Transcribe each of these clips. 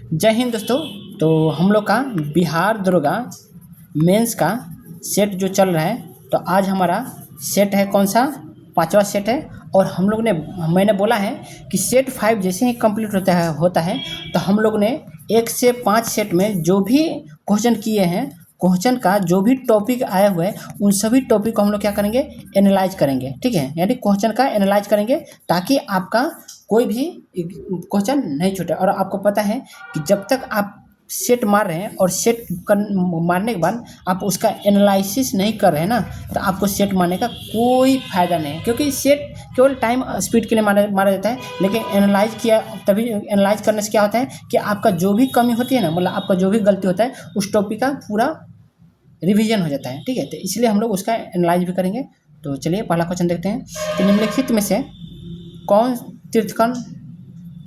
जय हिंद दोस्तों। तो हम लोग का बिहार दरोगा मेंस का सेट जो चल रहा है, तो आज हमारा सेट है कौन सा, 5वां सेट है। और हम लोग ने मैंने बोला है कि सेट 5 जैसे ही कंप्लीट होता है तो हम लोग ने 1 से 5 सेट में जो भी क्वेश्चन किए हैं, क्वेश्चन का जो भी टॉपिक आया हुआ है, उन सभी टॉपिक को हम लोग क्या करेंगे, एनालाइज करेंगे। ठीक है, यानी क्वेश्चन का एनालाइज करेंगे ताकि आपका कोई भी क्वेश्चन नहीं छूटे। और आपको पता है कि जब तक आप सेट मार रहे हैं और सेट मारने के बाद आप उसका एनालिसिस नहीं कर रहे हैं ना, तो आपको सेट मारने का कोई फ़ायदा नहीं है, क्योंकि सेट केवल टाइम स्पीड के लिए मारा जाता है। लेकिन एनालाइज किया, तभी एनालाइज करने से क्या होता है कि आपका जो भी कमी होती है ना, मतलब आपका जो भी गलती होता है, उस टॉपिक का पूरा रिवीजन हो जाता है। ठीक है, तो इसलिए हम लोग उसका एनालाइज भी करेंगे। तो चलिए पहला क्वेश्चन देखते हैं कि निम्नलिखित में से कौन तीर्थंकर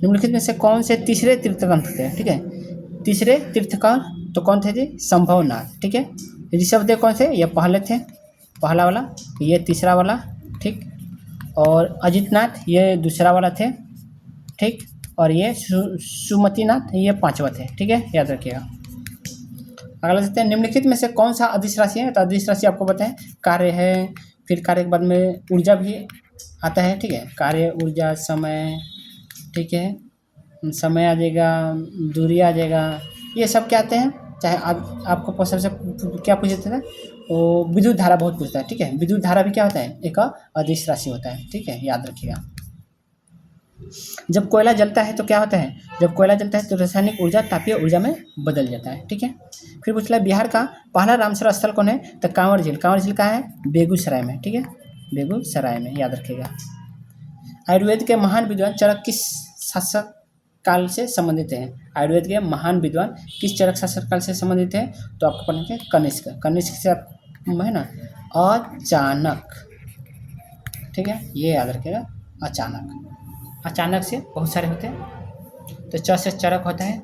निम्नलिखित में से कौन से तीसरे तीर्थंकर थे। ठीक है, तीसरे तीर्थंकर तो कौन थे जी, संभवनाथ। ठीक है, ऋषभदेव कौन थे, ये पहले थे, पहला वाला, ये तीसरा वाला। ठीक, और अजितनाथ ये दूसरा वाला थे। ठीक, और ये सुमतिनाथ ये 5वां थे। ठीक है, याद रखिएगा। अगला देखते हैं, निम्नलिखित में से कौन सा अदिश राशि है। तो अदिश राशि आपको पता है कार्य है, फिर कार्य के बाद में ऊर्जा भी आता है। ठीक है, कार्य, ऊर्जा, समय। ठीक है, समय आ जाएगा, दूरी आ जाएगा, ये सब क्या आते हैं। चाहे आपको सबसे क्या पूछते थे, वो विद्युत धारा बहुत पूछता है। ठीक है, विद्युत धारा भी क्या होता है, एक अदिश राशि होता है। ठीक है, याद रखिएगा। जब कोयला जलता है तो क्या होता है, जब कोयला जलता है तो रासायनिक ऊर्जा तापीय ऊर्जा में बदल जाता है। ठीक है, फिर पूछ लिया बिहार का पहला रामसर स्थल कौन है। तो कांवर झील। कांवर झील कहाँ है, बेगूसराय में। ठीक है, बेगूसराय में, याद रखिएगा। आयुर्वेद के महान विद्वान चरक किस शासक काल से संबंधित हैं। आयुर्वेद के महान विद्वान किस चरक शासक काल से संबंधित हैं। तो आपको पढ़ना है कनिष्क। कनिष्क से आप है ना, अचानक। ठीक है, ये याद रखिएगा, अचानक। अचानक से बहुत सारे होते हैं। तो च से चरक होता है,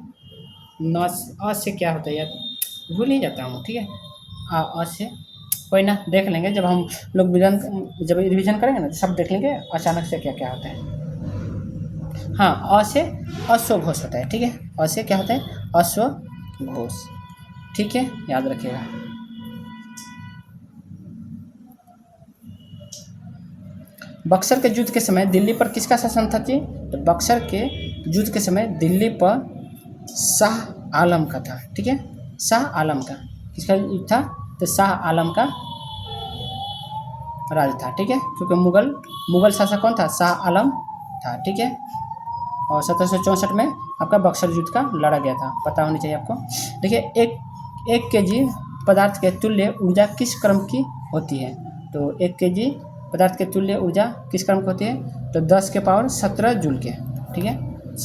न अ से क्या होता है यार, भूल ही जाता हूँ। ठीक है, अ से कोई ना, देख लेंगे जब हम लोग जब रिवीजन करेंगे ना, तो सब देख लेंगे अचानक से क्या क्या होता है। हाँ, अ से अश्वघोष होता है। ठीक है, अ से क्या होता है, अश्वघोष। ठीक है, याद रखिएगा। बक्सर के युद्ध के समय दिल्ली पर किसका शासन था जी। तो बक्सर के युद्ध के समय दिल्ली पर शाह आलम का था। ठीक है, शाह आलम का किसका युद्ध था, तो शाह आलम का राज था। ठीक है, क्योंकि मुगल शासक कौन था, शाह आलम था। ठीक है, और 1764 में आपका बक्सर युद्ध का लड़ा गया था, पता होनी चाहिए आपको। देखिए, एक केजी पदार्थ के तुल्य ऊर्जा किस क्रम की होती है। तो 1 केजी पदार्थ के तुल्य ऊर्जा किस क्रम की होती है, तो 10 के पावर 17 जूल के। ठीक है,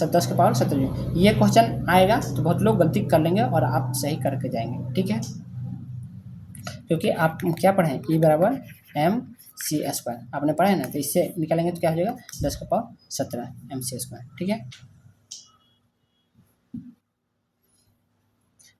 10 के पावर 17 जूल। ये क्वेश्चन आएगा तो बहुत लोग गलती कर लेंगे और आप सही करके जाएंगे। ठीक है, क्योंकि आप क्या पढ़े, ई बराबर एम सी स्क्वायर आपने पढ़ा है ना, तो इससे निकालेंगे तो क्या हो जाएगा, 10 का पावर 17 एम सी स्क्वायर। ठीक है,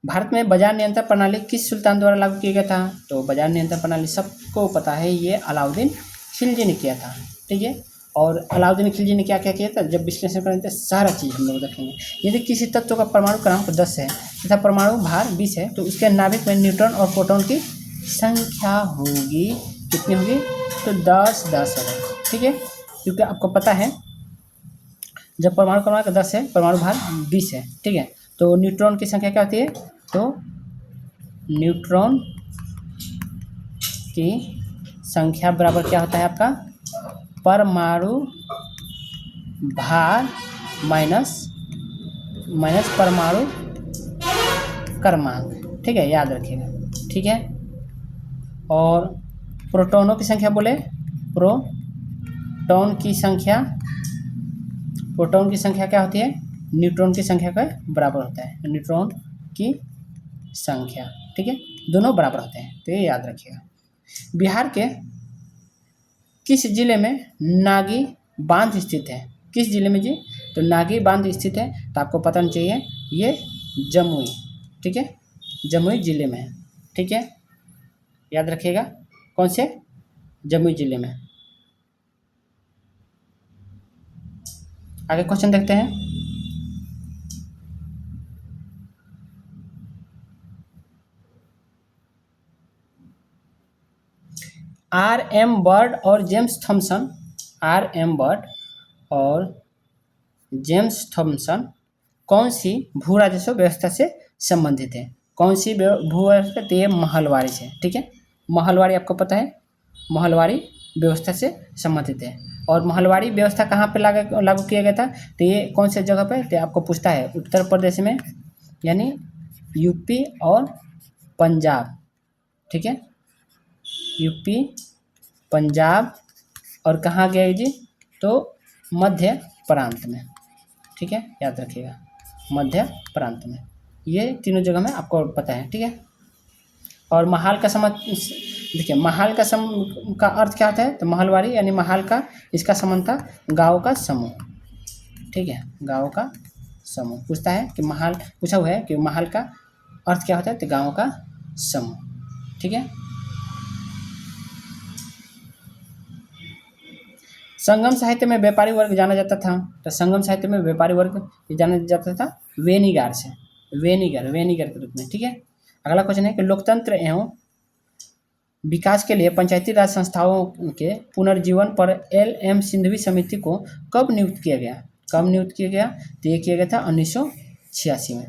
भारत में बाजार नियंत्रण प्रणाली किस सुल्तान द्वारा लागू किया गया था। तो बाजार नियंत्रण प्रणाली सबको पता है, ये अलाउद्दीन खिलजी ने किया था। ठीक है, और अलाउद्दीन खिलजी ने क्या क्या किया था, जब विश्लेषण करेंगे तो सारा चीज़ हम लोग देखेंगे। यदि किसी तत्व का परमाणु क्रमांक 10 है तथा परमाणु भार 20 है, तो उसके नाभिक में न्यूट्रॉन और प्रोटॉन की संख्या होगी, कितनी होगी, तो 10 10 होगा। ठीक है, क्योंकि आपको पता है जब परमाणु क्रमांक 10 है, परमाणु भार 20 है। ठीक है, तो न्यूट्रॉन की संख्या क्या होती है, तो न्यूट्रॉन की संख्या बराबर क्या होता है आपका, परमाणु भार माइनस परमाणु क्रमांक। ठीक है, याद रखिएगा। ठीक है, और प्रोटॉनों की संख्या बोले, प्रोटॉन की संख्या क्या होती है, न्यूट्रॉन की संख्या का बराबर होता है, न्यूट्रॉन की संख्या। ठीक है, दोनों बराबर होते हैं, तो ये याद रखिएगा। बिहार के किस जिले में नागी बांध स्थित है, किस जिले में जी, तो नागी बांध स्थित है, तो आपको पता नहीं चाहिए, ये जमुई। ठीक है, जमुई जिले में है। ठीक है, याद रखिएगा, कौन से, जमुई जिले में। आगे क्वेश्चन देखते हैं, आर एम बर्ड और James Thomson, R M Bird और जेम्स थॉमसन कौन सी भू राजस्व व्यवस्था से संबंधित है? कौन सी भू व्यवस्था? तो ये महलवारी से, ठीक है। महलवारी आपको पता है, महलवारी व्यवस्था से संबंधित है। और महलवारी व्यवस्था कहाँ पे लागू किया गया था? तो ये कौन से जगह पे? तो आपको पूछता है उत्तर प्रदेश में, यानी यूपी और पंजाब, ठीक है। यूपी, पंजाब और कहाँ गया जी? तो मध्य प्रांत में, ठीक है, याद रखिएगा, मध्य प्रांत में। ये तीनों जगह में आपको पता है, ठीक है। और महाल का देखिए, महाल का अर्थ क्या होता है? तो महलवारी यानी महाल का, इसका संबंध था गाँव का समूह, ठीक है, गाँव का समूह। पूछता है कि महाल, पूछा हुआ है कि महाल का अर्थ क्या होता है? तो गाँव का समूह, ठीक है। संगम साहित्य में व्यापारी वर्ग जाना जाता था, तो संगम साहित्य में व्यापारी वर्ग जाना जाता था वेनिगार से, वेनिगर के रूप में, ठीक है। अगला क्वेश्चन है कि लोकतंत्र एवं विकास के लिए पंचायती राज संस्थाओं के पुनर्जीवन पर एल.एम. सिंघवी समिति को कब नियुक्त किया गया? कब नियुक्त किया गया? तो ये किया गया था 1986 में,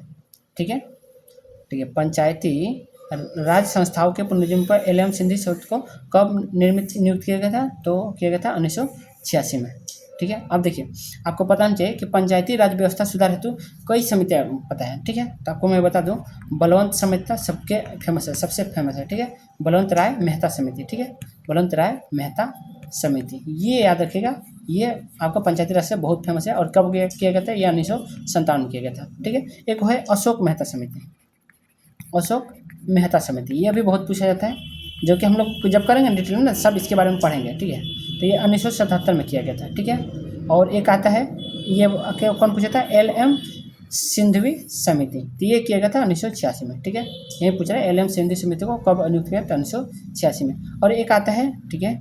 ठीक है। ठीक है, पंचायती राज संस्थाओं के पुनर्जीवन पर एल.एम. सिंघवी समिति को कब नियुक्त किया गया था? तो किया गया था 1986 में, ठीक है। अब देखिए, आपको पता होना चाहिए कि पंचायती राज व्यवस्था सुधार हेतु कई समितियाँ पता है, ठीक है। तो आपको मैं बता दूं, बलवंत समिति सबके फेमस है, सबसे फेमस है, ठीक है, बलवंत राय मेहता समिति, ठीक है, बलवंत राय मेहता समिति, ये याद रखिएगा। ये आपका पंचायती राज से बहुत फेमस है। और कब किया गया था? ये 1957 में किया गया था, ठीक है। एक है अशोक मेहता समिति, अशोक मेहता समिति, ये भी बहुत पूछा जाता है, जो कि हम लोग जब करेंगे डिटेल में ना सब इसके बारे में पढ़ेंगे, ठीक है। तो ये 1977 में किया गया था, ठीक है। और एक आता है, ये कौन पूछा था? एल.एम. सिंघवी समिति, तो ये किया गया था 1986 में, ठीक है। यही पूछ रहा है एल.एम. सिंघवी समिति को कब नियुक्त किया था? 1986 में। और एक आता है, ठीक है,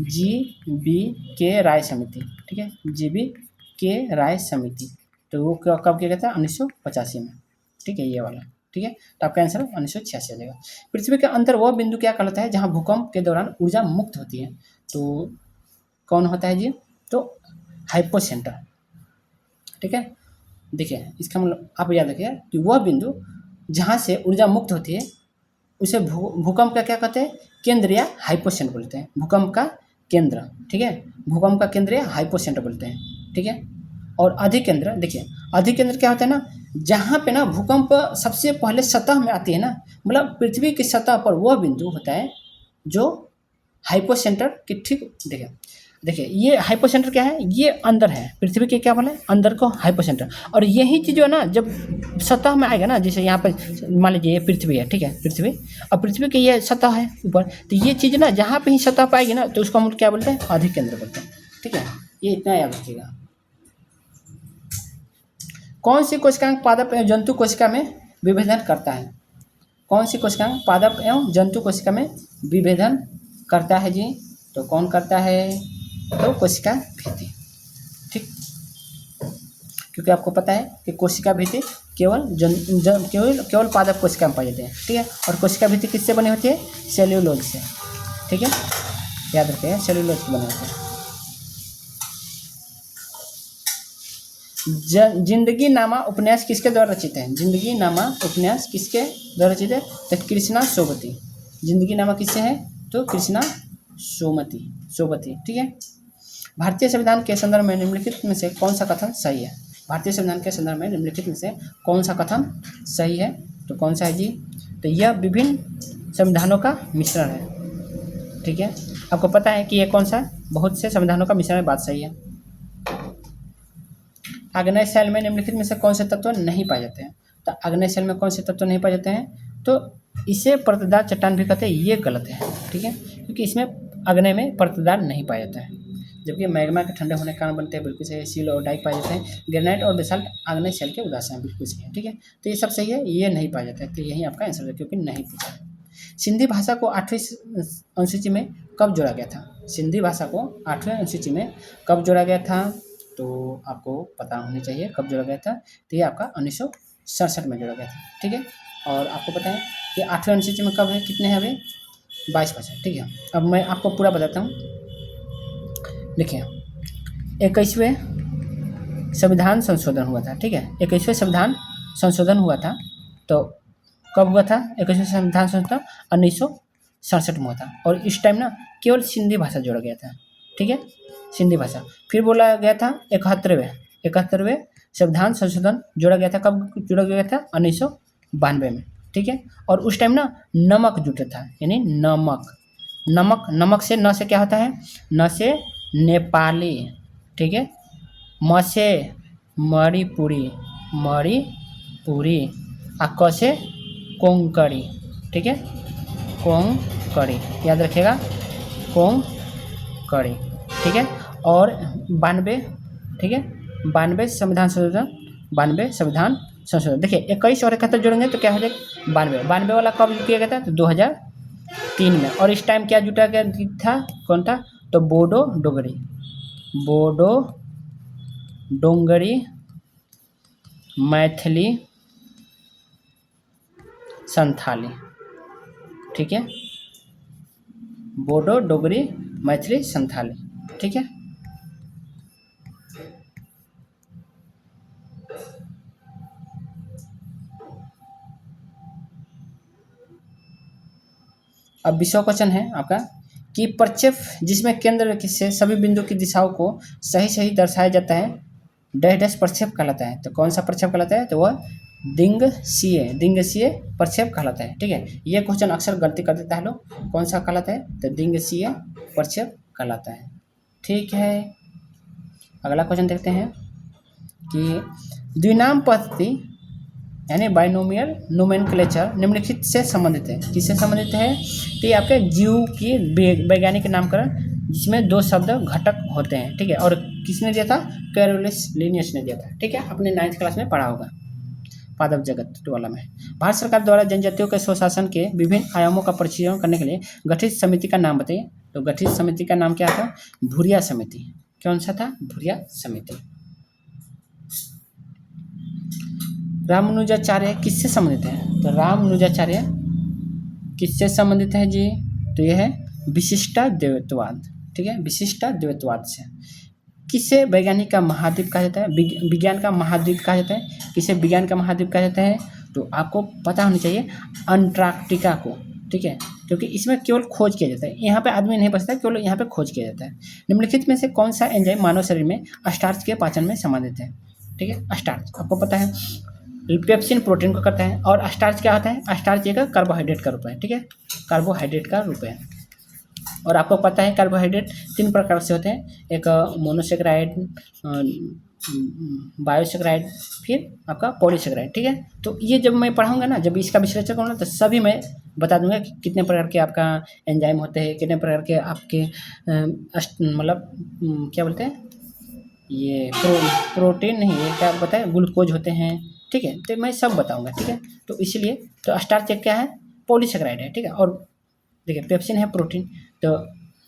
जी.बी.के. राय समिति, ठीक है, जी.बी.के. राय समिति, तो वो कब किया गया था? 1985 में, ठीक है, ये वाला, ठीक है। तो आपका आंसर 1986 आ जाएगा। पृथ्वी के अंदर वह बिंदु क्या कहलाता है जहां भूकंप के दौरान ऊर्जा मुक्त होती है? तो कौन होता है जी? तो हाइपोसेंटर, ठीक है। देखिए, इसका मतलब आप याद रखिए कि वह बिंदु जहां से ऊर्जा मुक्त होती है उसे भूकंप का क्या कहते हैं? केंद्र या हाइपोसेंटर बोलते हैं, भूकंप का केंद्र, ठीक है, भूकंप का केंद्र या हाइपोसेंटर बोलते हैं, ठीक है। और अधिकेंद्र, देखिए अधिकेंद्र क्या होता है ना, जहाँ पे ना भूकंप सबसे पहले सतह में आती है ना, मतलब पृथ्वी की सतह पर वह बिंदु होता है जो हाइपोसेंटर के ठीक, देखिए ये हाइपोसेंटर क्या है? ये अंदर है, पृथ्वी के क्या बोले? अंदर को हाइपोसेंटर। और यही चीज़ जो है ना, जब सतह में आएगा ना, जैसे यहाँ पर मान लीजिए ये पृथ्वी है, ठीक है, पृथ्वी, और पृथ्वी की ये सतह है ऊपर, तो ये चीज़ ना जहाँ पे ही सतह पाएगी ना, तो उसको हम क्या बोलते हैं? अधिकेंद्र बोलते हैं, ठीक है। ये इतना याद रखिएगा। कौन सी कोशिकांग पादप एवं जंतु कोशिका में विभेदन करता है? कौन सी कोशिकांग पादप एवं जंतु कोशिका में विभेदन करता है जी? तो कौन करता है? तो कोशिका भित्ति, ठीक, क्योंकि आपको पता है कि कोशिका भित्ति केवल पादप कोशिका में पाए जाते हैं, ठीक है। और कोशिका भित्ति किससे बनी होती है? सेल्यूलोज से, ठीक है, याद रखिए, सेल्यूलोज से बने होते हैं। जिंदगी नामा उपन्यास किसके द्वारा रचित है? जिंदगी नामा उपन्यास किसके द्वारा रचित है? तो कृष्णा सोबती। जिंदगी नामा किससे है? तो कृष्णा सोबती, ठीक है। भारतीय संविधान के संदर्भ में निम्नलिखित में से कौन सा कथन सही है? भारतीय संविधान के संदर्भ में निम्नलिखित में से कौन सा कथन सही है? तो कौन सा है जी? तो यह विभिन्न संविधानों का मिश्रण है, ठीक है। आपको पता है कि ये कौन सा? बहुत से संविधानों का मिश्रण है, बात सही है। आग्नेय शैल में निम्नलिखित में से कौन से तत्व नहीं पाए जाते हैं? तो आग्नेय शैल में कौन से तत्व नहीं पाए जाते हैं? तो इसे परतदार चट्टान भी कहते हैं, ये गलत है, ठीक है, क्योंकि इसमें आग्नेय में परतदार नहीं पाया जाता है, जबकि मैग्मा के ठंडे होने के कारण बनते हैं, बिल्कुल सही है। सील और डाइक पाए जाते हैं। ग्रेनाइट और बेसाल्ट आग्नेय शैल के उदाहरण हैं, बिल्कुल सही है, ठीक है। तो ये सब सही है, ये नहीं पाया जाता है, तो यही आपका आंसर है, क्योंकि नहीं पूछा है। सिंधी भाषा को 8वीं अनुसूची में कब जोड़ा गया था? सिंधी भाषा को 8वीं अनुसूची में कब जोड़ा गया था? तो आपको पता होनी चाहिए कब जोड़ा गया था। तो ये आपका 1967 में जोड़ा गया था, ठीक है। और आपको पता है कि 8वीं अनुसूची में कब है, कितने हैं अभी? 22%, ठीक है। अब मैं आपको पूरा बताता हूँ। देखिए, 21वें संविधान संशोधन हुआ था, ठीक है। 21वें संविधान संशोधन हुआ था, तो कब हुआ था? 21वें संविधान संशोधन 1967 में हुआ था, और इस टाइम ना केवल सिंधी भाषा जोड़ा गया था, ठीक है, सिंधी भाषा। फिर बोला गया था 71वें संविधान संशोधन जोड़ा गया था। कब जोड़ा गया था? 1992 में, ठीक है। और उस टाइम ना नमक जुटा था, यानी नमक से न से क्या होता है? न से नेपाली, ठीक है। म से मणिपुरी, आ क से कोंकणी, ठीक है, कोंकणी, याद रखिएगा, कोंकणी, ठीक है। और 92, ठीक है, 92 संविधान संशोधन। देखिए, 21 और 71 जोड़ेंगे तो क्या हो जाएगा? 92 वाला कब किया गया था? तो 2003 में। और इस टाइम क्या जुटा गया था? कौन था? तो बोडो डोंगरी, मैथिली, संथाली, ठीक है, बोडो, डोगरी, मैथिली, संथाली, ठीक है। अब 20वां क्वेश्चन है आपका कि प्रक्षेप जिसमें केंद्र से सभी बिंदु की दिशाओं को सही दर्शाया जाता है, डैश डैश प्रक्षेप कहलाता है। तो कौन सा प्रक्षेप कहलाता है? तो वह दिंगसीय प्रक्षेप कहलाता है, ठीक है। ये क्वेश्चन अक्सर गलती कर देता है लोग। कौन सा कहलाता है? तो दिंगसीय प्रक्षेप कहलाता है, ठीक है। अगला क्वेश्चन देखते हैं कि द्विनाम पद्धति यानी बाइनोमियल नोमेनक्लेचर निम्नलिखित से संबंधित है। किससे संबंधित है? तो ये आपके जीव की वैज्ञानिक नामकरण जिसमें 2 शब्द घटक होते हैं, ठीक है। और किसने दिया था? कैरोलस लिनियस ने दिया था, ठीक है। अपने 9th क्लास में पढ़ा होगा, पादप जगत वाला में। भारत सरकार द्वारा जनजातियों के स्वशासन के विभिन्न आयामों का परीक्षण करने के लिए गठित समिति का नाम बताइए। तो गठित समिति का नाम क्या था? भूरिया समिति। कौन सा था? भूरिया समिति। रामानुजाचार्य किससे संबंधित है? तो रामानुजाचार्य किससे संबंधित है जी? तो यह है विशिष्टाद्वैतवाद, ठीक है, विशिष्टाद्वैतवाद से। किसे वैज्ञानिक का महाद्वीप कहा जाता है? विज्ञान का महाद्वीप कहा जाता है। किसे विज्ञान का महाद्वीप कहा जाता है? तो आपको पता होना चाहिए अंटार्कटिका को, ठीक है, क्योंकि इसमें केवल खोज किया जाता है। यहाँ पे आदमी नहीं बचता, केवल यहाँ पे खोज किया जाता है। निम्नलिखित में से कौन सा एंजाइम मानव शरीर में स्टार्च के पाचन में संबंधित है? ठीक है, स्टार्च आपको पता है पेप्सिन प्रोटीन को करता है। और स्टार्च क्या होता है? स्टार्च एक कार्बोहाइड्रेट का रूप है, ठीक है, कार्बोहाइड्रेट का रूप है। और आपको पता है कार्बोहाइड्रेट 3 प्रकार से होते हैं, एक मोनोसेक्राइड, बायोसेक्राइड, फिर आपका पॉलीसेक्राइड, ठीक है। तो ये जब मैं पढ़ाऊंगा ना, जब इसका विश्लेषण करूँगा तो सभी मैं बता दूंगा कि कितने प्रकार के आपका एंजाइम होते हैं, कितने प्रकार के आपके मतलब क्या बोलते हैं ये प्रोटीन नहीं, ये क्या बताए, ग्लूकोज होते हैं, ठीक है। तो मैं सब बताऊंगा, ठीक है। तो इसलिए तो स्टार्च क्या है? पॉलीसेक्राइड है, ठीक है। और देखिए पेप्सिन है प्रोटीन। तो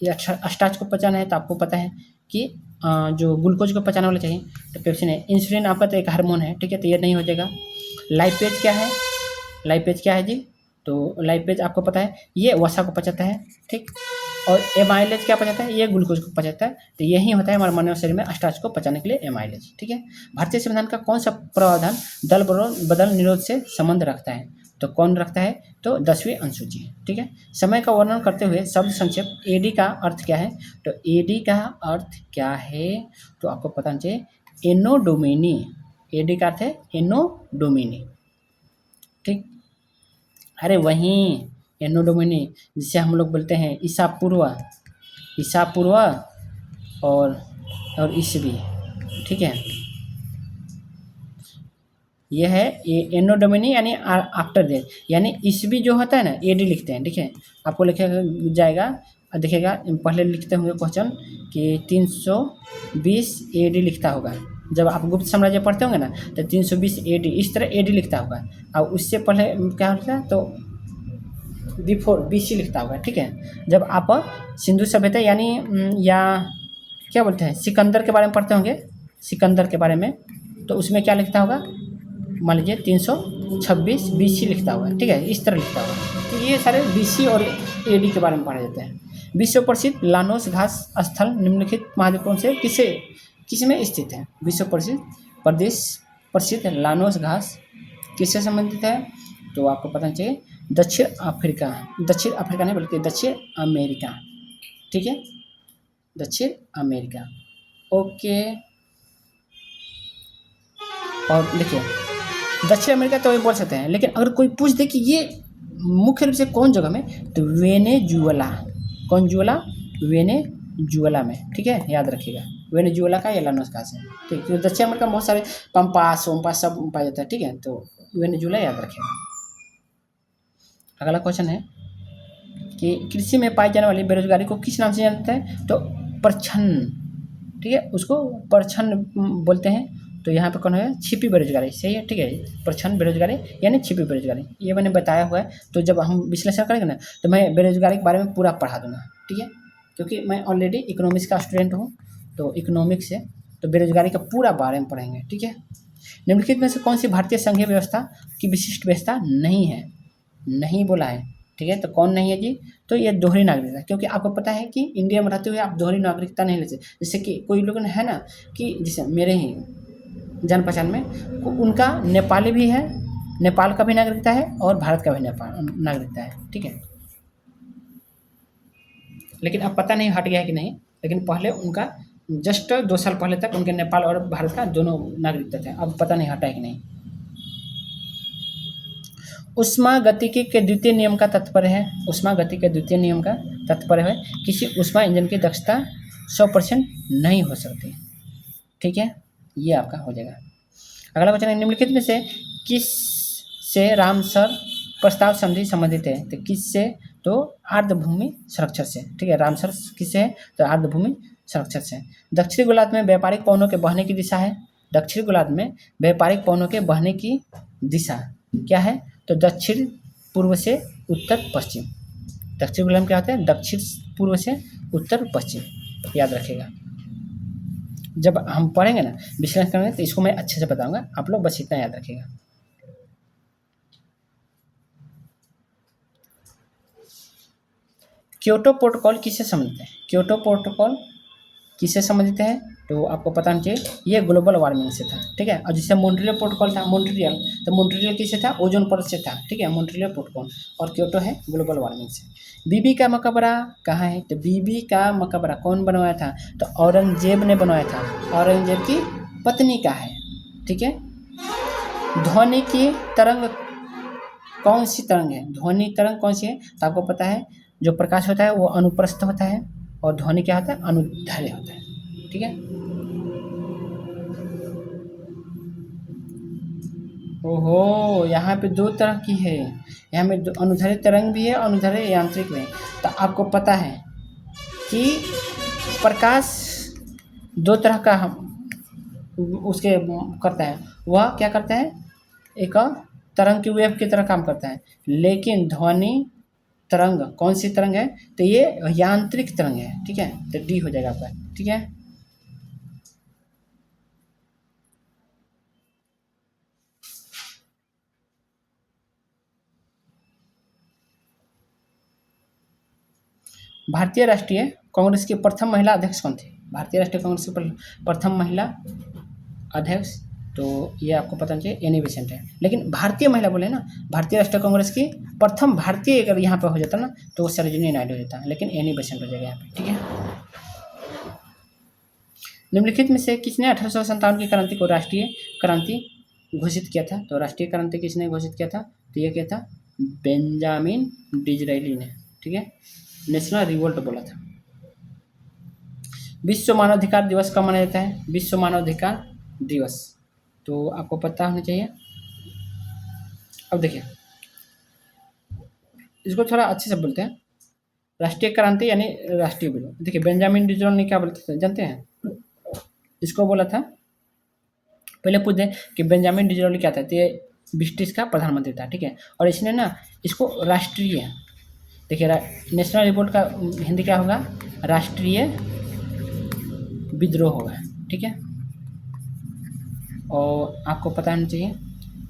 ये स्टार्च को पचाना है तो आपको पता है कि जो ग्लूकोज को पचाने वाला चाहिए तो पेप्सिन है। इंसुलिन आपका तो एक हार्मोन है, ठीक है, तो ये नहीं हो जाएगा। लाइपेज क्या है? लाइपेज क्या है जी? तो लाइपेज आपको पता है ये वसा को पचाता है, ठीक। और एमाइलेज क्या पचाता है? ये ग्लूकोज को पचाता है। तो यही होता है हमारे मानव शरीर में स्टार्च को पचाने के लिए एमाइलेज, ठीक है। भारतीय संविधान का कौन सा प्रावधान दल बदल निरोध से संबंध रखता है? तो कौन रखता है? तो 10वीं अनुसूची, ठीक है। समय का वर्णन करते हुए शब्द संक्षेप एडी का अर्थ क्या है? तो एडी का अर्थ क्या है? तो आपको पता चाहिए एनो डोमिनी। एडी का अर्थ है एनो डोमिनी, ठीक। अरे वहीं एनो डोमिनी जिसे हम लोग बोलते हैं ईसा पूर्व और ईसवी, ठीक है। ये है एनो डोमिनी यानी आफ्टर डेट, यानी ईसवी जो होता है ना एडी लिखते हैं, ठीक है। आपको लिखा जाएगा, देखिएगा पहले लिखते होंगे क्वेश्चन कि 320 एडी लिखता होगा। जब आप गुप्त साम्राज्य पढ़ते होंगे ना तो 320 एडी इस तरह एडी लिखता होगा। और उससे पहले क्या होता है? तो बिफोर बीसी लिखता होगा, ठीक है। जब आप सिंधु सभ्यता यानी या क्या बोलते हैं सिकंदर के बारे में पढ़ते होंगे, सिकंदर के बारे में, तो उसमें क्या लिखता होगा? मान लीजिए 26 BC लिखता हुआ है, ठीक है, इस तरह लिखता हुआ है। तो ये सारे BC और AD के बारे में पढ़ा जाता है। विश्व प्रसिद्ध लानोस घास स्थल निम्नलिखित महाद्वीपों से किसमें स्थित है? विश्व प्रसिद्ध लानोस घास किससे संबंधित है? तो आपको पता चाहिए दक्षिण अफ्रीका नहीं बल्कि दक्षिण अमेरिका, ठीक है, दक्षिण अमेरिका। ओके, और देखिए दक्षिण अमेरिका तो ये बोल सकते हैं, लेकिन अगर कोई पूछ दे कि ये मुख्य रूप से कौन जगह में, तो वेनेजुएला में, ठीक है, याद रखिएगा, वेनेजुएला का ये लानोस घास है, ठीक है। दक्षिण अमेरिका में बहुत सारे पंपास सब पाया जाता है, ठीक है, तो वेनेजुएला याद रखिएगा। अगला क्वेश्चन है कि कृषि में पाई जाने वाली बेरोजगारी को किस नाम से जानते हैं? तो परछन्न, ठीक है, उसको परछन्न बोलते हैं। तो यहाँ पे कौन है? छिपी बेरोजगारी, सही है, ठीक है, परछन्न बेरोजगारी यानी छिपी बेरोजगारी, ये मैंने बताया हुआ है। तो जब हम विश्लेषण करेंगे ना, तो मैं बेरोजगारी के बारे में पूरा पढ़ा दूंगा, ठीक है, क्योंकि मैं ऑलरेडी इकोनॉमिक्स का स्टूडेंट हूँ, तो इकोनॉमिक्स से तो बेरोजगारी का पूरा बारे में पढ़ेंगे, ठीक है। निम्नलिखित में से कौन सी भारतीय संघीय व्यवस्था की विशिष्ट व्यवस्था नहीं है? नहीं बोला है, ठीक है, तो कौन नहीं है जी? तो ये दोहरी नागरिकता, क्योंकि आपको पता है कि इंडिया में रहते हुए आप दोहरी नागरिकता नहीं लेते। जैसे कि कोई लोग है ना कि जैसे मेरे ही जान पहचान में उनका नेपाली भी है, नेपाल का भी नागरिकता है और भारत का भी नागरिकता है, ठीक है, लेकिन अब पता नहीं हट गया है कि नहीं, लेकिन पहले उनका जस्ट 2 साल पहले तक उनके नेपाल और भारत का दोनों नागरिकता थे, अब पता नहीं हटा है कि नहीं। ऊष्मागतिकी के द्वितीय नियम का तात्पर्य है, किसी ऊष्मा इंजन की दक्षता 100% नहीं हो सकती, ठीक है, ये आपका हो जाएगा। अगला क्वेश्चन है निम्नलिखित में से किस से रामसर प्रस्ताव संधि संबंधित है? तो किस से? तो आर्द्रभूमि संरक्षण से, ठीक है, रामसर किससे है? तो आर्द्रभूमि संरक्षण से। दक्षिणी गोलार्ध में व्यापारिक पवनों के बहने की दिशा है, दक्षिणी गोलार्ध में व्यापारिक पवनों के बहने की दिशा क्या है? तो दक्षिण पूर्व से उत्तर पश्चिम। दक्षिण गोलार्ध में क्या होता है? दक्षिण पूर्व से उत्तर पश्चिम, याद रखिएगा। जब हम पढ़ेंगे ना, विश्लेषण करेंगे, तो इसको मैं अच्छे से बताऊंगा, आप लोग बस इतना याद रखिएगा। क्योटो प्रोटोकॉल किससे संबंधित है? क्योटो प्रोटोकॉल किससे संबंधित है? तो आपको पता नहीं चाहिए, ये ग्लोबल वार्मिंग से था, ठीक है। और जिससे मॉन्ट्रियल प्रोटोकॉल था, तो मॉन्ट्रियल किससे था? ओजोन परत से था, ठीक है, मॉन्ट्रियल प्रोटोकॉल। और क्योटो है ग्लोबल वार्मिंग से। बीबी का मकबरा कहाँ है? तो बीबी का मकबरा कौन बनवाया था? तो औरंगजेब ने बनवाया था, औरंगजेब की पत्नी का है, ठीक है। ध्वनि की तरंग कौन सी तरंग है? ध्वनि तरंग कौन सी है? तो आपको पता है, जो प्रकाश होता है वो अनुप्रस्थ होता है और ध्वनि क्या होता है? अनुदैर्ध्य होता है, ठीक है। ओहो, यहाँ पे 2 तरह की है, यहाँ में अनुदैर्ध्य तरंग भी है, अनुदैर्ध्य यांत्रिक भी है। तो आपको पता है कि प्रकाश 2 तरह का हम उसके करता है, वह क्या करता है? एक तरंग की वेव की तरह काम करता है, लेकिन ध्वनि तरंग कौन सी तरंग है? तो ये यांत्रिक तरंग है, ठीक है, तो डी हो जाएगा आपका, ठीक है। भारतीय राष्ट्रीय कांग्रेस की प्रथम महिला अध्यक्ष कौन थी? भारतीय राष्ट्रीय कांग्रेस की प्रथम महिला अध्यक्ष, तो ये आपको पता चाहिए, एनी बेसेंट है। लेकिन भारतीय महिला बोले ना, भारतीय राष्ट्रीय कांग्रेस की प्रथम भारतीय अगर यहाँ पे हो जाता ना, तो वो सरोजिनी नायडू हो जाता, लेकिन एनी बेसेंट हो जाएगा यहाँ पे, ठीक है। निम्नलिखित में से किसने 1857 की क्रांति को राष्ट्रीय क्रांति घोषित किया था? तो राष्ट्रीय क्रांति किसने घोषित किया था? तो ये क्या था? बेंजामिन डिज़रायली ने, ठीक है, नेशनल रिवोल्ट बोला था। विश्व मानवाधिकार दिवस कब मनाया जाता है? विश्व मानवाधिकार दिवस, तो आपको पता होना चाहिए। अब देखिए, इसको थोड़ा अच्छे से बोलते हैं, राष्ट्रीय क्रांति यानी राष्ट्रीय विरोध। देखिए बेंजामिन डिज़रायली ने क्या बोलते थे जानते हैं? इसको बोला था, पहले पूछ दें कि बेंजामिन डिज़रायली क्या था? तो ये ब्रिटिश का प्रधानमंत्री था, ठीक है, और इसने ना इसको राष्ट्रीय, देखिए नेशनल रिवोल्ट का हिंदी क्या होगा? राष्ट्रीय विद्रोह होगा, ठीक है। और आपको पता होना चाहिए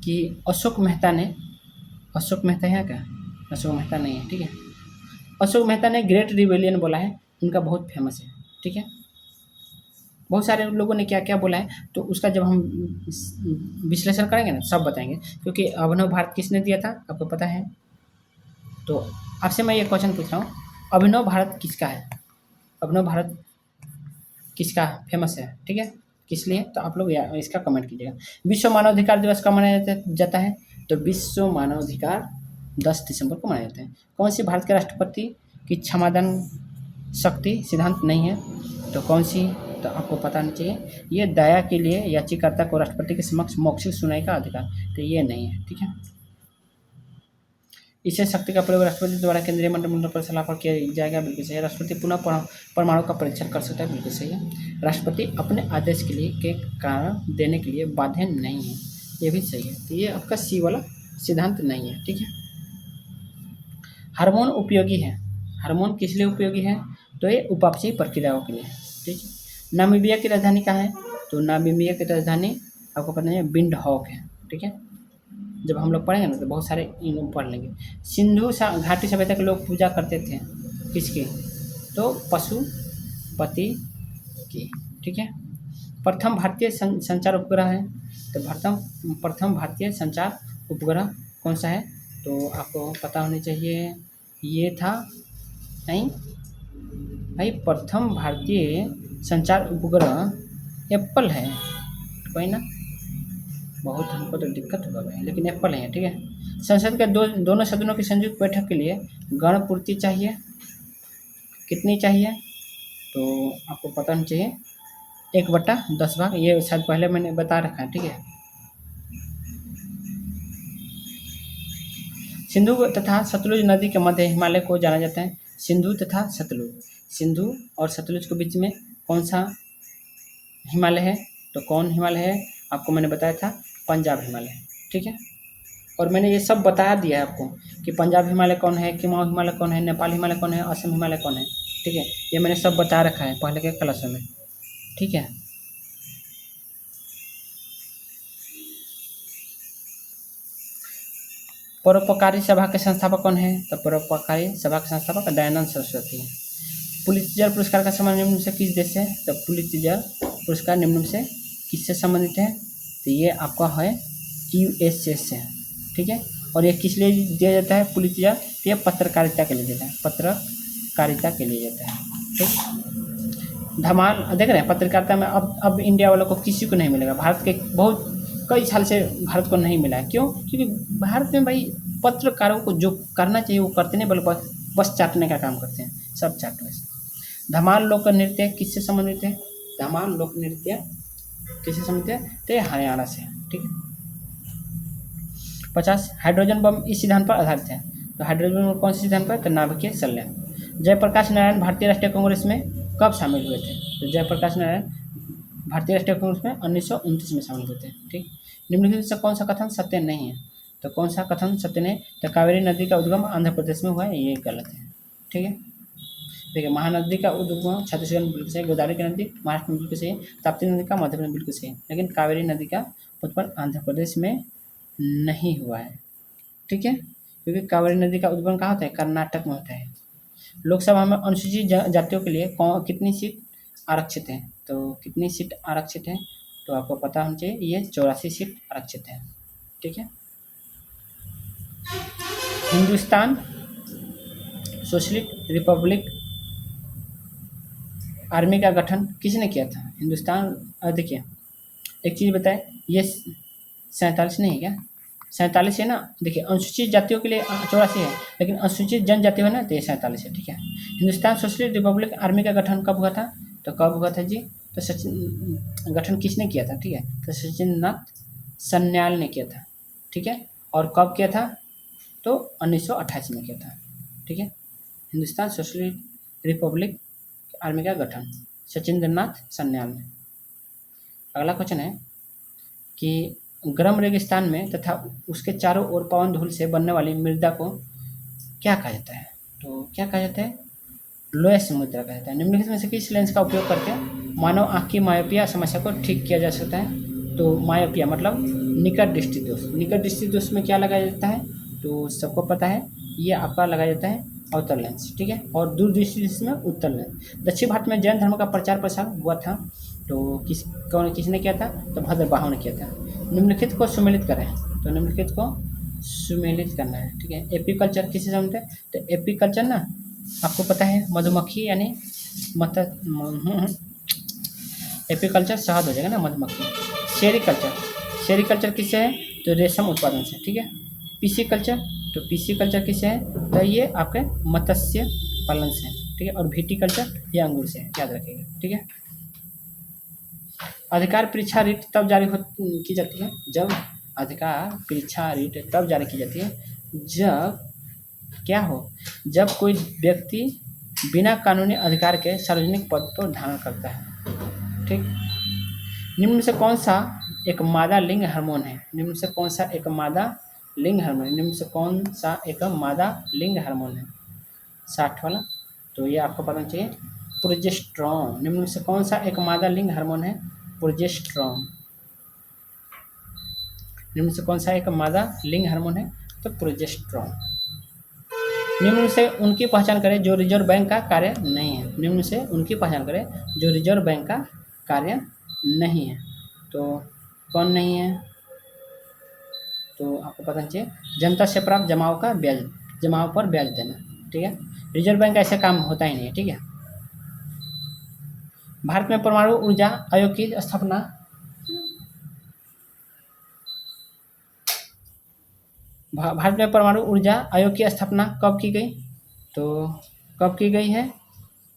कि अशोक मेहता है क्या? अशोक मेहता नहीं है, ठीक है। अशोक मेहता ने ग्रेट रिवेलियन बोला है, उनका बहुत फेमस है, ठीक है। बहुत सारे लोगों ने क्या क्या बोला है, तो उसका जब हम विश्लेषण करेंगे ना सब बताएंगे, क्योंकि अभिनव भारत किसने दिया था आपको पता है। तो आपसे मैं ये क्वेश्चन पूछ रहा हूँ, अभिनव भारत किसका है? अभिनव भारत किसका फेमस है, ठीक है, किस लिए? तो आप लोग इसका कमेंट कीजिएगा। विश्व मानवाधिकार दिवस कब मनाया जाता है? तो विश्व मानवाधिकार 10 दिसंबर को मनाया जाता है। कौन सी भारत के राष्ट्रपति की क्षमादान शक्ति सिद्धांत नहीं है? तो कौन सी? तो आपको पता नहीं चाहिए। ये दया के लिए याचिकाकर्ता को राष्ट्रपति के समक्ष मौखिक सुनवाई का अधिकार, तो ये नहीं है, ठीक है। इसे शक्ति का प्रयोग राष्ट्रपति द्वारा केंद्रीय मंत्रिमंडल पर सलाह पर किया जाएगा, बिल्कुल सही है। राष्ट्रपति पुनः परमाणु का परीक्षण कर सकता है, बिल्कुल सही है। राष्ट्रपति अपने आदेश के लिए के कारण देने के लिए बाध्य नहीं है, ये भी सही है। तो ये आपका सी वाला सिद्धांत नहीं है, ठीक है। हार्मोन उपयोगी है, हार्मोन किस लिए उपयोगी है? तो ये उपापचयी प्रक्रियाओं के लिए, ठीक है। नामीबिया की राजधानी कहाँ है? तो नामीबिया की राजधानी आपको पता है विंडहॉक है, ठीक है। जब हम लोग पढ़ेंगे ना तो बहुत सारे इन पढ़ लेंगे। सिंधु घाटी सभ्यता के लोग पूजा करते थे किसकी? तो पशुपति की, ठीक है। प्रथम भारतीय संचार उपग्रह है, तो प्रथम भारतीय संचार उपग्रह कौन सा है? तो आपको पता होनी चाहिए, ये था नहीं भाई, प्रथम भारतीय संचार उपग्रह एप्पल है, कोई ना, बहुत हमको तो दिक्कत होगा भाई, लेकिन एप्पल है, ठीक है। संसद के दोनों सदनों की संयुक्त बैठक के लिए गणपूर्ति चाहिए, कितनी चाहिए? तो आपको पता नहीं चाहिए, 1/10 भाग, ये शायद पहले मैंने बता रखा है, ठीक है। सिंधु तथा सतलुज नदी के मध्य हिमालय को जाना जाता है। सिंधु तथा सतलुज, सिंधु और सतलुज के बीच में कौन सा हिमालय है? तो कौन हिमालय है? आपको मैंने बताया था पंजाब हिमालय, ठीक है। और मैंने ये सब बता दिया है आपको कि पंजाब हिमालय कौन है, कुमाऊं हिमालय कौन है, नेपाल हिमालय कौन है, असम हिमालय कौन है, ठीक है। ये मैंने सब बता रखा है पहले के क्लासों में, ठीक है। परोपकारी सभा के संस्थापक कौन है? तो परोपकारी सभा के संस्थापक दयानंद सरस्वती है। पुलित्जर पुरस्कार का संबंध निम्न से किस देश से? तो पुलित्जर पुरस्कार निम्न से किससे संबंधित है? तो ये आपका है USA से, ठीक है। और ये किस लिए दिया जाता है पुलित्जर? तो ये पत्रकारिता के लिए देता है, पत्रकारिता के लिए देता है, ठीक। धमाल देख रहे हैं पत्रकारिता में, अब इंडिया वालों को किसी को नहीं मिलेगा। भारत के बहुत कई साल से भारत को नहीं मिला है, क्यों? क्योंकि भारत में भाई पत्रकारों को जो करना चाहिए वो करते नहीं, बल्कि बस चाटने का काम करते हैं, सब चाटने से। धमाल लोक नृत्य किससे संबंधित है? धमाल लोक नृत्य किससे संबंधित है? तो हरियाणा से, ठीक है। 50 हाइड्रोजन बम इस सिद्धांत पर आधारित है। तो हाइड्रोजन बम कौन से सिद्धांत पर? तो नाभिकीय संलयन। जयप्रकाश नारायण भारतीय राष्ट्रीय कांग्रेस में कब शामिल हुए थे? तो जयप्रकाश नारायण भारतीय राष्ट्रीय कांग्रेस में 1929 में शामिल हुए थे, ठीक। निम्नलिखित से कौन सा कथन सत्य नहीं है? तो कौन सा कथन सत्य नहीं? तो कावेरी नदी का उद्गम आंध्र प्रदेश में हुआ है, ये गलत है, ठीक है। देखिए, महानदी का उद्गम छत्तीसगढ़ में बिल्कुल सही, गोदावरी की नदी महाराष्ट्र में बिल्कुल सही, ताप्ती नदी का मध्य प्रदेश में बिल्कुल सही, लेकिन कावेरी नदी का उत्पन्न आंध्र प्रदेश में नहीं हुआ है, ठीक है, क्योंकि कावेरी नदी का उद्गम कहाँ होता है? कर्नाटक में होता है। लोकसभा में अनुसूचित जातियों के लिए कितनी सीट आरक्षित है? तो कितनी सीट आरक्षित है? तो आपको पता होना चाहिए, ये 84 सीट आरक्षित है, ठीक है। हिंदुस्तान सोशलिस्ट रिपब्लिक आर्मी का गठन किसने किया था? हिंदुस्तान, देखिए एक चीज़ बताए, ये 47 नहीं है क्या? 47 है ना। देखिए, अनुसूचित जातियों के लिए 84 है, लेकिन अनुसूचित जनजाति है ना, तो ये 47 है, ठीक है। हिंदुस्तान सोशलिस्ट रिपब्लिक आर्मी का गठन कब हुआ था? तो कब हुआ था जी? तो गठन किसने किया था? ठीक है, तो सचिंद्रनाथ सन्याल ने किया था, ठीक है। और कब किया था? तो 1988 में किया था, ठीक है। हिंदुस्तान सोशलिस्ट रिपब्लिक आर्मी का गठन सचिंद्रनाथ सन्याल ने। अगला क्वेश्चन है कि गर्म रेगिस्तान में तथा उसके चारों ओर पवन धूल से बनने वाली मृदा को क्या कहा जाता है? तो क्या कहा जाता है? लोएस मुद्रा कहा जाता है। निम्नलिखित में से किस लेंस का उपयोग करके मानव आँख की मायोपिया समस्या को ठीक किया जा सकता है? तो मायोपिया मतलब निकट दृष्टि दोष। निकट दृष्टि दोष में क्या लगाया जाता है, तो सबको पता है, ये आपका लगाया जाता है अवतल लेंस, ठीक है। और दूरदृष्टि में उत्तल लेंस। दक्षिण भारत में जैन धर्म का प्रचार प्रसार हुआ था, तो किसने किया था, तो भद्रबाहु ने किया था। निम्नलिखित को सुमेलित करें, तो निम्नलिखित को सुमेलित करना है, ठीक है। एपीकल्चर किसे समझते हैं, तो एपीकल्चर ना आपको पता है मधुमक्खी यानी एपीकल्चर शहद हो जाएगा ना, मधुमक्खी। सेरीकल्चर, सेरीकल्चर किससे है, तो रेशम उत्पादन से, ठीक है। पीसीकल्चर, तो पीसीकल्चर किससे है, तो ये आपके मत्स्य पालन से, ठीक है। और विटीकल्चर ये अंगूर से, याद रखिएगा, ठीक है। अधिकार परीक्षा रीट तब जारी की जाती है जब, अधिकार परीक्षा रीट तब जारी की जाती है जब क्या हो, जब कोई व्यक्ति बिना कानूनी अधिकार के सार्वजनिक पद पर धारण करता है, ठीक। निम्न में से कौन सा एक मादा लिंग हार्मोन है, निम्न में से कौन सा एक मादा लिंग हार्मोन है, निम्न में से कौन सा एक मादा लिंग हार्मोन है, 60 वाला, तो ये आपको पता चाहिए प्रोजेस्टेरॉन। निम्न में से कौन सा एक मादा लिंग हार्मोन है, प्रोजेस्टेरॉन। निम्न में से कौन सा एक मादा लिंग हार्मोन है, तो प्रोजेस्टेरॉन। निम्न से उनकी पहचान करें जो रिजर्व बैंक का कार्य नहीं है, निम्न से उनकी पहचान करें जो रिजर्व बैंक का कार्य नहीं है, तो कौन नहीं है, तो आपको पता चाहिए जनता से प्राप्त जमाव का ब्याज, जमाव पर ब्याज देना, ठीक है। रिजर्व बैंक का ऐसा काम होता ही नहीं है, ठीक है। भारत में परमाणु ऊर्जा आयोग की स्थापना, भारत में परमाणु ऊर्जा आयोग की स्थापना कब की गई, तो कब की गई है,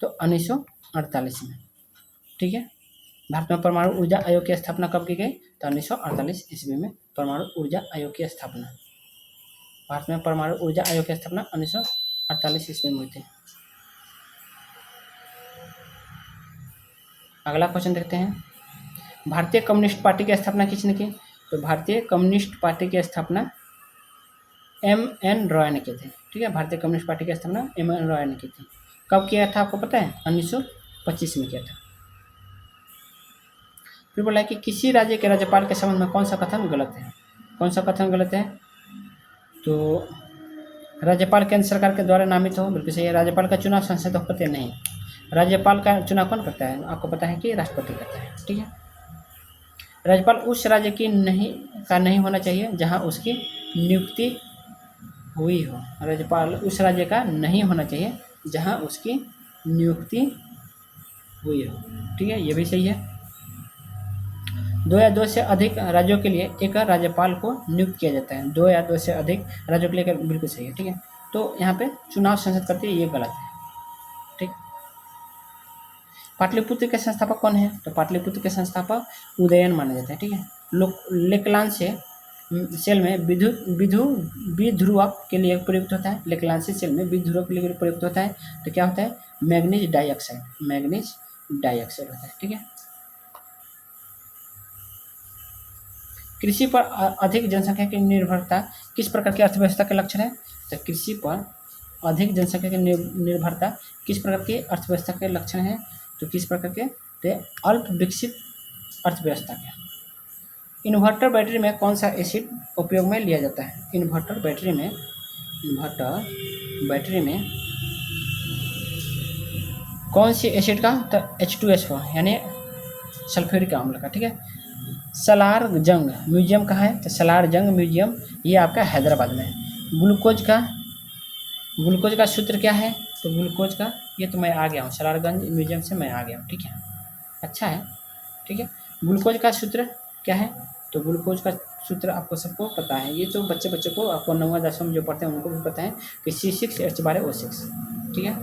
तो 1948 में, ठीक है। भारत में परमाणु ऊर्जा आयोग की स्थापना कब की गई, तो 1948 ईस्वी में परमाणु ऊर्जा आयोग की स्थापना, भारत में परमाणु ऊर्जा आयोग की स्थापना 1948 ईस्वी में हुई थी। अगला क्वेश्चन देखते हैं, भारतीय कम्युनिस्ट पार्टी की स्थापना किसने की, तो भारतीय कम्युनिस्ट पार्टी की स्थापना M.N. रॉय ने की थी, ठीक है। भारतीय कम्युनिस्ट पार्टी की स्थापना M.N. रॉय ने की थी। कब किया था आपको पता है, 1925 में किया था। फिर बोला कि किसी राज्य के राज्यपाल के संबंध में कौन सा कथन गलत है, कौन सा कथन गलत है, तो राज्यपाल केंद्र सरकार के द्वारा नामित हो, बिल्कुल सही है। राज्यपाल का चुनाव संसद होते नहीं, राज्यपाल का चुनाव कौन करता है, आपको पता है कि राष्ट्रपति करता है, ठीक है। राज्यपाल उस राज्य की नहीं होना चाहिए जहां उसकी नियुक्ति हुई हो, राज्यपाल उस राज्य का नहीं होना चाहिए जहां उसकी नियुक्ति हुई हो, ठीक है, ये भी सही है। 2 या 2 से अधिक राज्यों के लिए एक राज्यपाल को नियुक्त किया जाता है, 2 या 2 से अधिक राज्यों के लिए, बिल्कुल सही है, ठीक है। तो यहाँ पे चुनाव संसद करती है, ये गलत है, ठीक। पाटलिपुत्र के संस्थापक कौन है, तो पाटलिपुत्र के संस्थापक उदयन माना जाता है, ठीक है। लेकलांसी सेल में विध्रुवक के लिए प्रयुक्त होता है, लेकलांसी सेल में विध्रुवक के लिए प्रयुक्त होता है, तो क्या होता है, मैग्नीज डाइऑक्साइड, मैग्नीज डाइऑक्साइड होता है, ठीक है। कृषि पर अधिक जनसंख्या की निर्भरता किस प्रकार की अर्थव्यवस्था के लक्षण है, तो कृषि पर अधिक जनसंख्या की निर्भरता किस प्रकार की अर्थव्यवस्था के लक्षण है, तो किस प्रकार के, तो अल्प विकसित अर्थव्यवस्था के। इन्वर्टर बैटरी में कौन सा एसिड उपयोग में लिया जाता है, इन्वर्टर बैटरी में कौन सी एसिड का, तो H2SO यानी सल्फ्यूरिक अम्ल का, ठीक है। सलार जंग म्यूजियम कहाँ है, तो सलार जंग म्यूजियम ये आपका हैदराबाद में है। ग्लूकोज का सूत्र क्या है, तो ग्लूकोज का, ये तो मैं आ गया हूँ सलारगंज म्यूजियम से, मैं आ गया हूँ, ठीक है, अच्छा है, ठीक है। ग्लूकोज का सूत्र क्या है, तो ग्लूकोज का सूत्र आपको सबको पता है, ये तो बच्चे को आपको 9वीं 10वीं में जो पढ़ते हैं उनको भी पता है कि C6H12O6, ठीक है,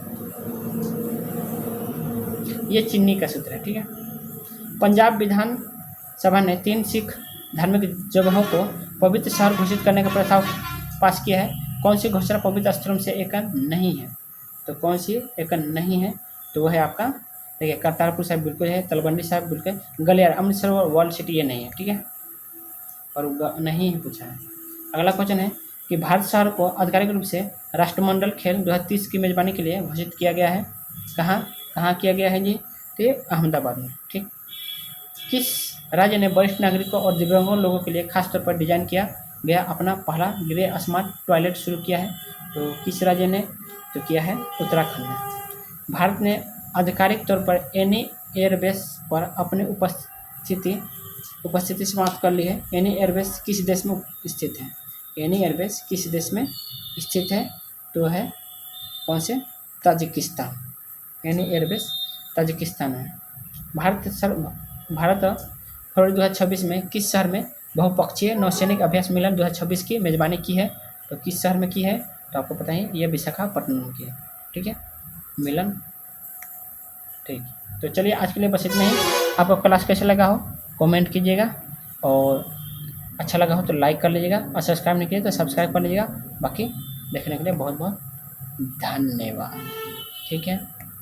ये चीनी का सूत्र है, ठीक है। पंजाब विधान सभा ने 3 सिख धार्मिक जगहों को पवित्र शहर घोषित करने का प्रस्ताव पास किया है, कौन सी घोषणा पवित्र स्थलों से एक नहीं है, तो कौन सी एक नहीं है, तो वह है आपका, देखिए करतारपुर साहिब बिल्कुल है, तलवंडी साहिब बिल्कुल, गलियारा अमृतसर वर्ल्ड सिटी ये नहीं है, ठीक है, और नहीं पूछा है। अगला क्वेश्चन है कि भारत शहर को आधिकारिक रूप से राष्ट्रमंडल खेल 2030 की मेजबानी के लिए घोषित किया गया है, कहाँ किया गया है जी, तो अहमदाबाद में, ठीक। किस राज्य ने वरिष्ठ नागरिकों और दिव्यांगों लोगों के लिए खास तौर पर डिजाइन किया गया अपना पहला ग्रे स्मार्ट टॉयलेट शुरू किया है। तो किस राज्य ने तो किया है? उत्तराखंड ने। भारत ने आधिकारिक तौर पर एनी एयरबेस पर अपनी उपस्थिति समाप्त कर ली है। एनी एयरबेस किस देश में स्थित है? एनी एयरबेस किस देश में स्थित है? तो है कौन से? ताजिकिस्तान। एनी एयरबेस ताजिकिस्तान है। भारत फरवरी 2026 में किस शहर में बहुपक्षीय नौसैनिक अभ्यास मिलन 2026 की मेजबानी की है? तो किस शहर में की है? तो आपको पता है ये विशाखापट्टनम की है। ठीक है, मिलन। ठीक, तो चलिए आज के लिए बस इतना ही। आपको क्लास कैसे लगा हो कमेंट कीजिएगा, और अच्छा लगा हो तो लाइक कर लीजिएगा, और सब्सक्राइब नहीं किए तो सब्सक्राइब कर लीजिएगा। बाकी देखने के लिए बहुत बहुत धन्यवाद। ठीक है।